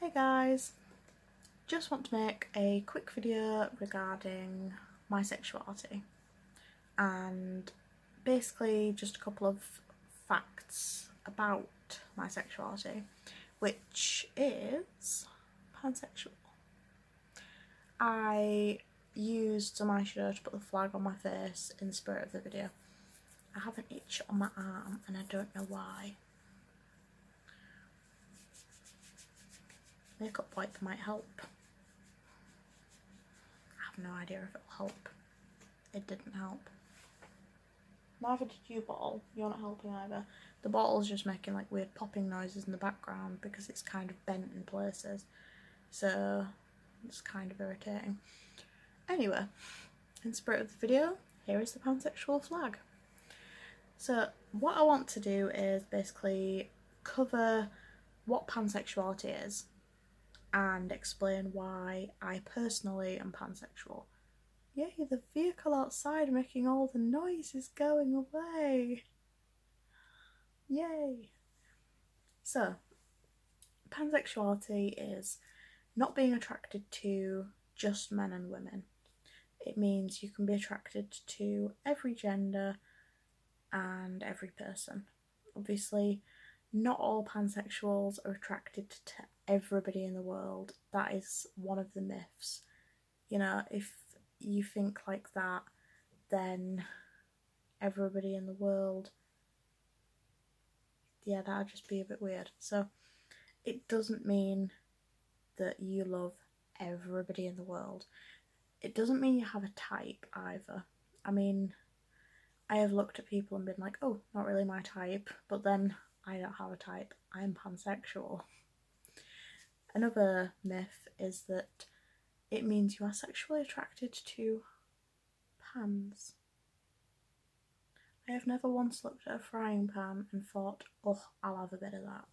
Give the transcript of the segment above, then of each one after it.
Hey guys, just want to make a quick video regarding my sexuality and basically just a couple of facts about my sexuality, which is pansexual. I used some eyeshadow to put the flag on my face in the spirit of the video. I have an itch on my arm and I don't know why. Makeup wipe might help. I have no idea if it'll help. It didn't help. Neither did you, bottle. You're not helping either. The bottle's just making like weird popping noises in the background because it's kind of bent in places. So it's kind of irritating. Anyway, in spirit of the video, here is the pansexual flag. So what I want to do is basically cover what pansexuality is and explain why I personally am pansexual. Yay, the vehicle outside making all the noise is going away. Yay. So, pansexuality is not being attracted to just men and women. It means you can be attracted to every gender and every person. Obviously, not all pansexuals are attracted to everybody in the world. That is one of the myths. You know, if you think like that, then everybody in the world, yeah, that'd just be a bit weird. So it doesn't mean that you love everybody in the world. It doesn't mean you have a type either. I mean, I have looked at people and been like, oh, not really my type, but then I don't have a type. I'm pansexual. Another myth is that it means you are sexually attracted to pans. I have never once looked at a frying pan and thought, oh, I'll have a bit of that.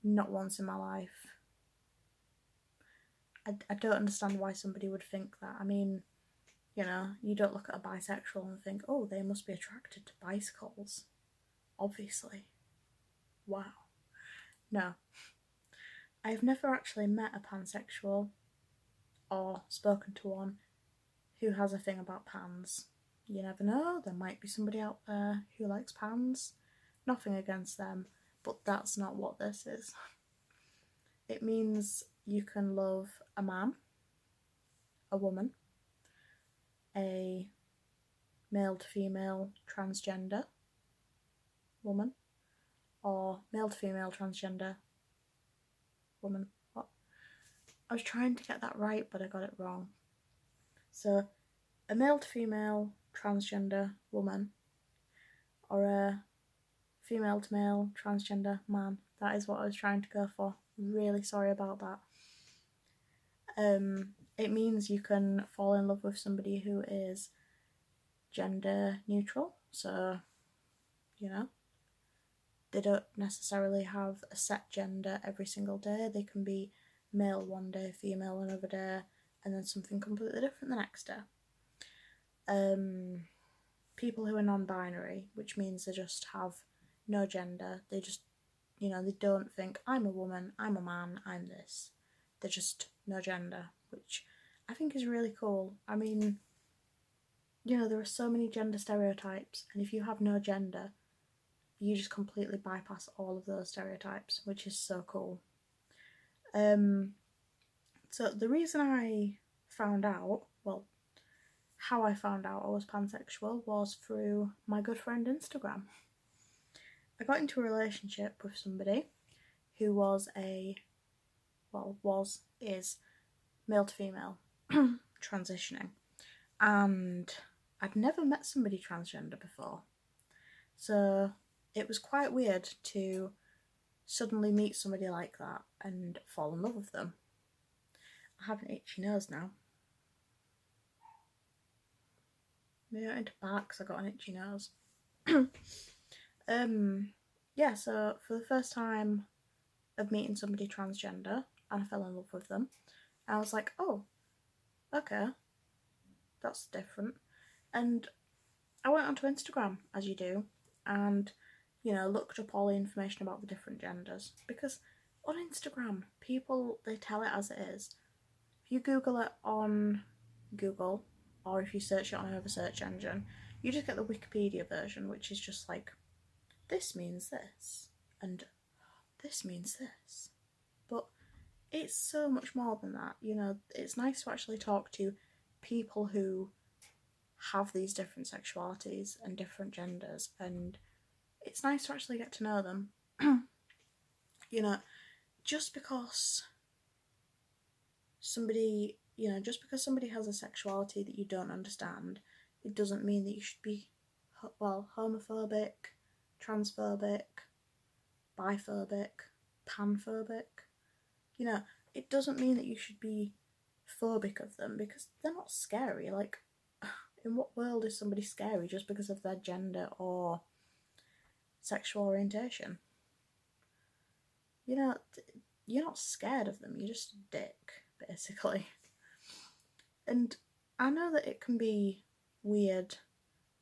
Not once in my life. I don't understand why somebody would think that. I mean, you know, you don't look at a bisexual and think, oh, they must be attracted to bicycles. Obviously. Wow. No. I've never actually met a pansexual or spoken to one who has a thing about pans. You never know, there might be somebody out there who likes pans. Nothing against them, but that's not what this is. It means you can love a man, a woman, a male to female transgender woman, or male to female transgender woman. What? I was trying to get that right, but I got it wrong. So, a male to female transgender woman, or a female to male transgender man. That is what I was trying to go for. Really sorry about that. It means you can fall in love with somebody who is gender neutral. So, you know, they don't necessarily have a set gender every single day. They can be male one day, female another day, and then something completely different the next day. People who are non-binary, which means they just have no gender. They just, you know, they don't think I'm a woman, I'm a man, I'm this. They're just no gender, which I think is really cool. I mean, you know, there are so many gender stereotypes, and if you have no gender, you just completely bypass all of those stereotypes, which is so cool. So the reason I found out, well, how I found out I was pansexual was through my good friend Instagram. I got into a relationship with somebody who was is male to female, transitioning, and I'd never met somebody transgender before. So it was quite weird to suddenly meet somebody like that and fall in love with them. I have an itchy nose now. Maybe I went into bark because I got an itchy nose. Yeah, so for the first time of meeting somebody transgender, and I fell in love with them, I was like, oh, okay, that's different. And I went onto Instagram, as you do, and, you know, looked up all the information about the different genders, because on Instagram, people, they tell it as it is. If you Google it on Google, or if you search it on another search engine, you just get the Wikipedia version, which is just like, this means this, and this means this. But it's so much more than that, you know. It's nice to actually talk to people who have these different sexualities and different genders, and it's nice to actually get to know them. You know, just because somebody, you know, just because somebody has a sexuality that you don't understand, it doesn't mean that you should be, well, homophobic, transphobic, biphobic, panphobic. You know, it doesn't mean that you should be phobic of them, because they're not scary. Like, in what world is somebody scary just because of their gender or sexual orientation? You know, you're not scared of them, you're just a dick, basically. And I know that it can be weird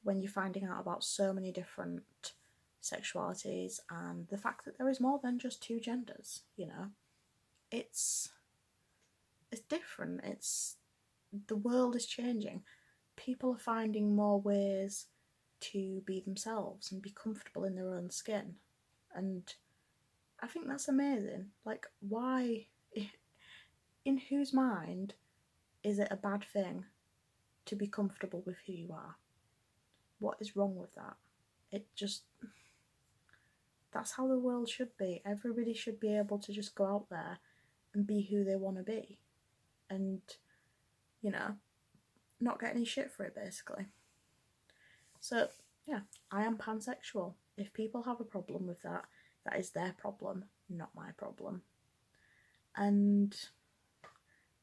when you're finding out about so many different sexualities and the fact that there is more than just two genders, you know. It's different. The world is changing. People are finding more ways to be themselves and be comfortable in their own skin. And I think that's amazing. Like, why, in whose mind is it a bad thing to be comfortable with who you are? What is wrong with that? It just, that's how the world should be. Everybody should be able to just go out there and be who they want to be. And, you know, not get any shit for it, basically. So, yeah, I am pansexual. If people have a problem with that, that is their problem, not my problem. And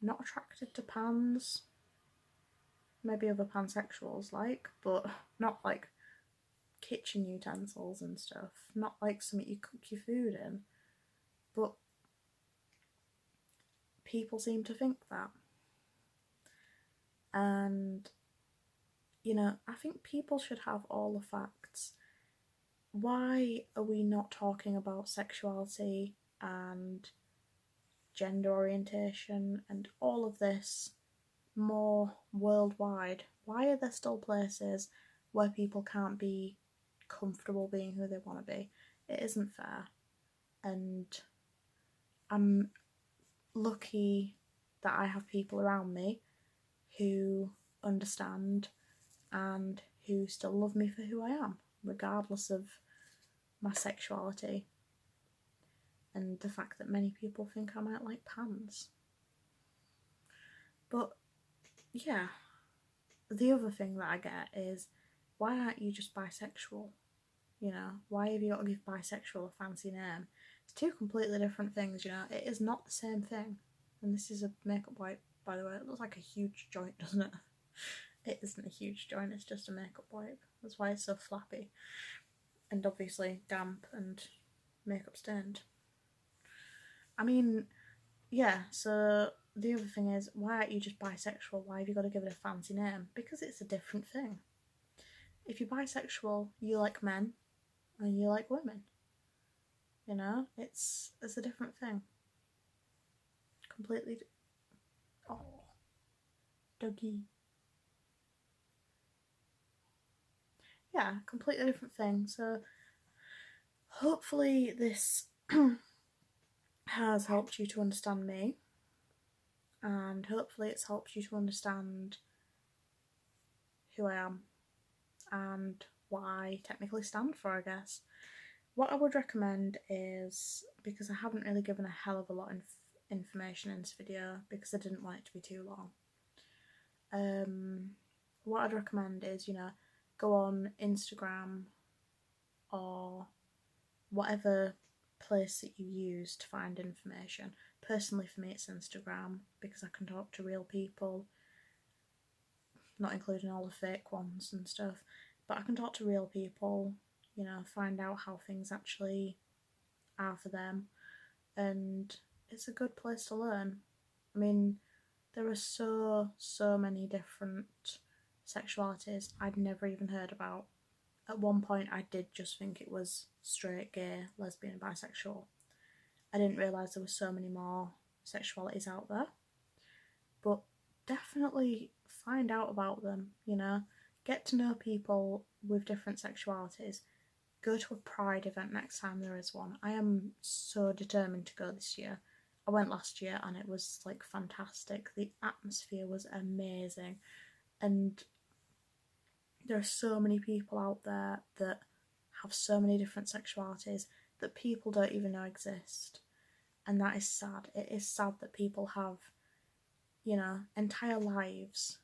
not attracted to pans. Maybe other pansexuals like, but not like kitchen utensils and stuff. Not like something you cook your food in. But people seem to think that. And, you know, I think people should have all the facts. Why are we not talking about sexuality and gender orientation and all of this more worldwide? Why are there still places where people can't be comfortable being who they want to be? It isn't fair. And I'm lucky that I have people around me who understand and who still love me for who I am, regardless of my sexuality and the fact that many people think I might like pans. But yeah, the other thing that I get is, why aren't you just bisexual? You know, why have you got to give bisexual a fancy name? It's two completely different things, you know. It is not the same thing. And this is a makeup wipe, by the way. It looks like a huge joint, doesn't it? It isn't a huge joint, it's just a makeup wipe. That's why it's so flappy. And obviously damp and makeup stained. I mean, yeah, so the other thing is, why aren't you just bisexual? Why have you got to give it a fancy name? Because it's a different thing. If you're bisexual, you like men and you like women. You know, it's a different thing. Completely. Oh, doggy. Yeah, completely different thing. So hopefully this has helped you to understand me, and hopefully it's helped you to understand who I am and what I technically stand for, I guess. What I would recommend is, because I haven't really given a hell of a lot of information in this video because I didn't want it to be too long, what I'd recommend is, you know, go on Instagram or whatever place that you use to find information. Personally, for me, it's Instagram because I can talk to real people, not including all the fake ones and stuff, but I can talk to real people, you know, find out how things actually are for them, and it's a good place to learn. I mean, there are so many different sexualities I'd never even heard about. At one point I did just think it was straight, gay, lesbian, bisexual, I didn't realise there were so many more sexualities out there. But definitely find out about them, you know, get to know people with different sexualities. Go to a Pride event next time there is one. I am so determined to go this year. I went last year and it was like fantastic. The atmosphere was amazing, and there are so many people out there that have so many different sexualities that people don't even know exist, and that is sad. It is sad that people have, you know, entire lives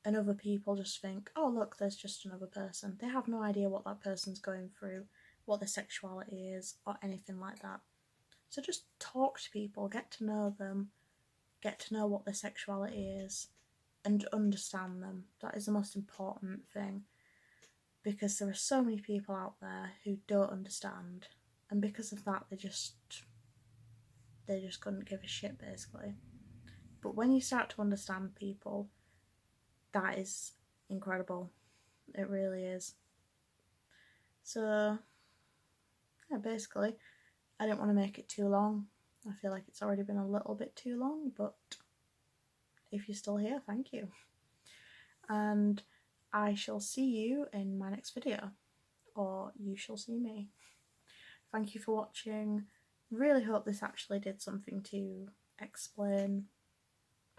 and other people just think, oh look, there's just another person. They have no idea what that person's going through, what their sexuality is, or anything like that. So just talk to people, get to know them, get to know what their sexuality is, and understand them. That is the most important thing, because there are so many people out there who don't understand, and because of that they just couldn't give a shit, basically. But when you start to understand people, that is incredible. It really is. So yeah, basically I didn't want to make it too long. I feel like it's already been a little bit too long, but if you're still here, thank you. And I shall see you in my next video, or you shall see me. Thank you for watching. Really hope this actually did something to explain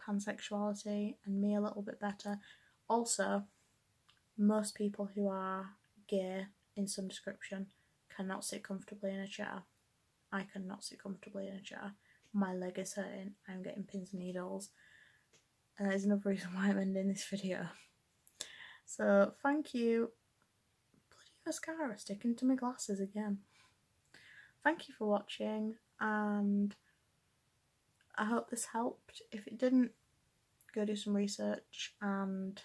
pansexuality and me a little bit better. Also, most people who are gay in some description cannot sit comfortably in a chair. I cannot sit comfortably in a chair. My leg is hurting. I'm getting pins and needles. And that is another reason why I'm ending this video. So thank you. Bloody mascara sticking to my glasses again. Thank you for watching, and I hope this helped. If it didn't, go do some research, and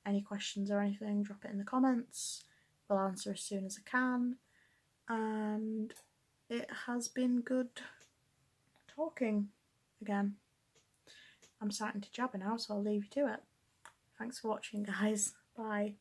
any questions or anything, drop it in the comments. We'll answer as soon as I can. And it has been good talking again. I'm starting to jabber now, so I'll leave you to it. Thanks for watching, guys. Bye.